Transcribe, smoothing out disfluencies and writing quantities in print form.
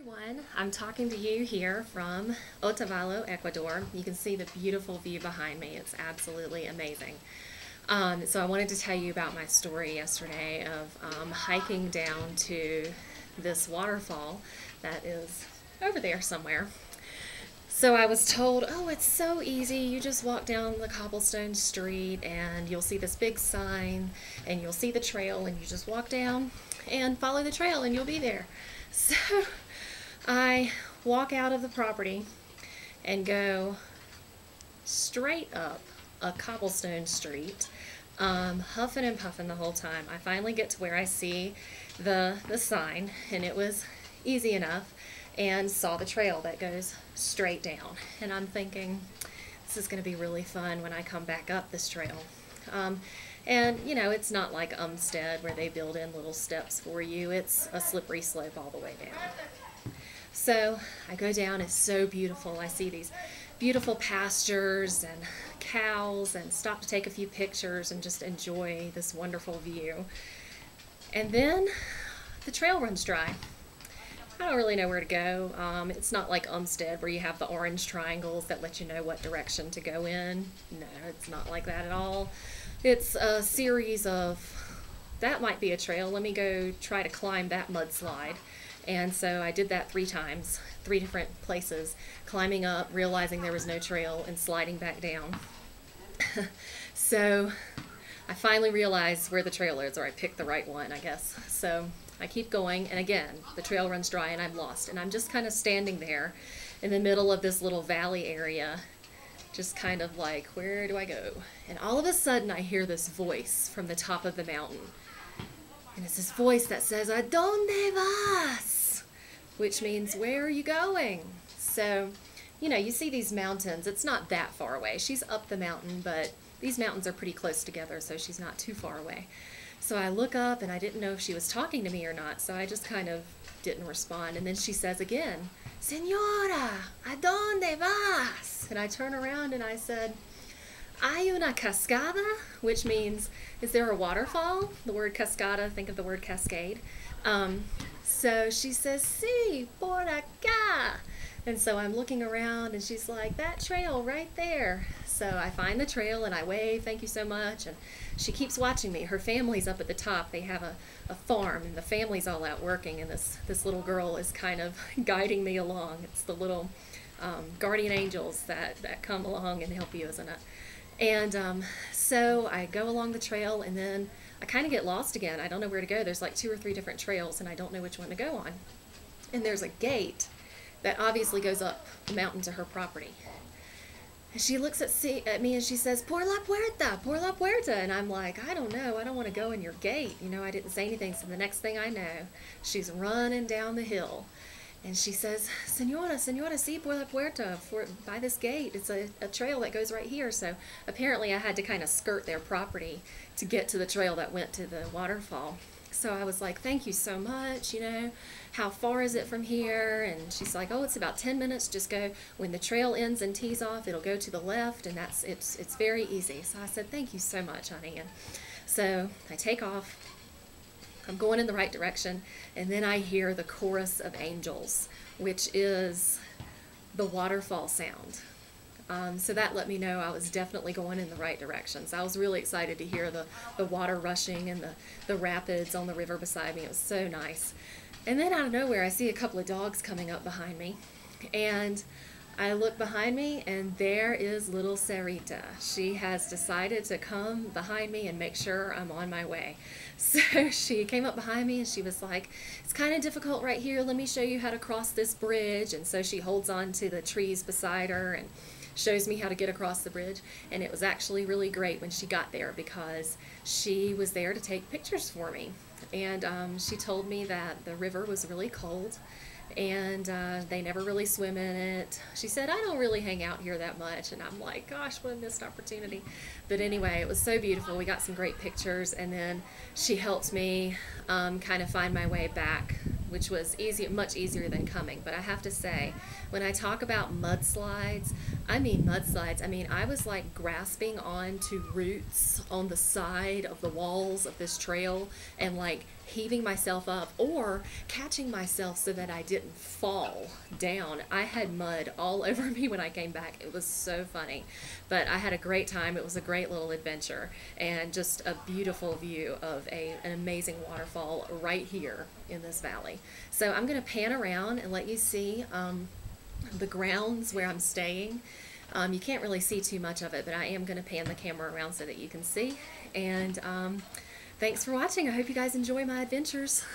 Everyone, I'm talking to you here from Otavalo, Ecuador. You can see the beautiful view behind me. It's absolutely amazing. So I wanted to tell you about my story yesterday of hiking down to this waterfall that is over there somewhere. So I was told, oh, it's so easy. You just walk down the cobblestone street and you'll see this big sign and you'll see the trail and you just walk down and follow the trail and you'll be there. So I walk out of the property and go straight up a cobblestone street, huffing and puffing the whole time. I finally get to where I see the sign, and it was easy enough, and saw the trail that goes straight down. And I'm thinking, this is going to be really fun when I come back up this trail. And you know, it's not like Umstead where they build in little steps for you. It's a slippery slope all the way down. So I go down, it's so beautiful. I see these beautiful pastures and cows and stop to take a few pictures and just enjoy this wonderful view. And then the trail runs dry. I don't really know where to go. It's not like Umstead where you have the orange triangles that let you know what direction to go in. No, it's not like that at all. It's a series of, that might be a trail. Let me go try to climb that mudslide. And so I did that 3 times, 3 different places, climbing up, realizing there was no trail, and sliding back down. So I finally realized where the trail is, or I picked the right one, I guess. So I keep going, and again, the trail runs dry and I'm lost. And I'm just kind of standing there in the middle of this little valley area, just kind of like, where do I go? And all of a sudden I hear this voice from the top of the mountain. And it's this voice that says, "¿A dónde vas?" Which means, where are you going? So, you know, you see these mountains. It's not that far away. She's up the mountain, but these mountains are pretty close together, so she's not too far away. So I look up, and I didn't know if she was talking to me or not, so I just kind of didn't respond. And then she says again, "Señora, ¿a dónde vas?" And I turn around and I said, "Hay una cascada," which means, is there a waterfall? The word cascada, think of the word cascade. So she says, "Sí, por acá." And so I'm looking around and she's like, "That trail right there." So I find the trail and I wave, "Thank you so much." And she keeps watching me. Her family's up at the top. They have a farm and the family's all out working, and this little girl is kind of guiding me along. It's the little guardian angels that come along and help you, isn't it? And so I go along the trail, and then I kind of get lost again. I don't know where to go. There's like 2 or 3 different trails, and I don't know which one to go on. And there's a gate that obviously goes up the mountain to her property. And she looks at me and she says, "Por la puerta, por la puerta." And I'm like, I don't know. I don't want to go in your gate. You know, I didn't say anything. So the next thing I know, she's running down the hill. And she says, "Señora, señora, sí, por la puerta, by this gate. It's a trail that goes right here." So apparently I had to kind of skirt their property to get to the trail that went to the waterfall. So I was like, "Thank you so much, you know, how far is it from here?" And she's like, "Oh, it's about 10 minutes. Just go, when the trail ends and tees off, it'll go to the left, and it's very easy." So I said, "Thank you so much, honey." And so I take off. I'm going in the right direction, and then I hear the chorus of angels, which is the waterfall sound. So that let me know I was definitely going in the right direction. So I was really excited to hear the water rushing and the rapids on the river beside me. It was so nice. And then out of nowhere, I see a couple of dogs coming up behind me, and I look behind me, and there is little Sarita. She has decided to come behind me and make sure I'm on my way. So she came up behind me and she was like, "It's kind of difficult right here. Let me show you how to cross this bridge." And so she holds on to the trees beside her and shows me how to get across the bridge. And it was actually really great when she got there, because she was there to take pictures for me. And she told me that the river was really cold, and they never really swim in it. She said, "I don't really hang out here that much." And I'm like, gosh, what a missed opportunity. But anyway, it was so beautiful. We got some great pictures, and then she helped me kind of find my way back, which was much easier than coming. But I have to say, when I talk about mudslides, I mean mudslides. I mean, I was like grasping onto roots on the side of the walls of this trail and like heaving myself up or catching myself so that I didn't fall down. I had mud all over me when I came back. It was so funny, but I had a great time. It was a great little adventure and just a beautiful view of an amazing waterfall right here in this valley. So I'm going to pan around and let you see the grounds where I'm staying. You can't really see too much of it, but I am going to pan the camera around so that you can see. And thanks for watching. I hope you guys enjoy my adventures.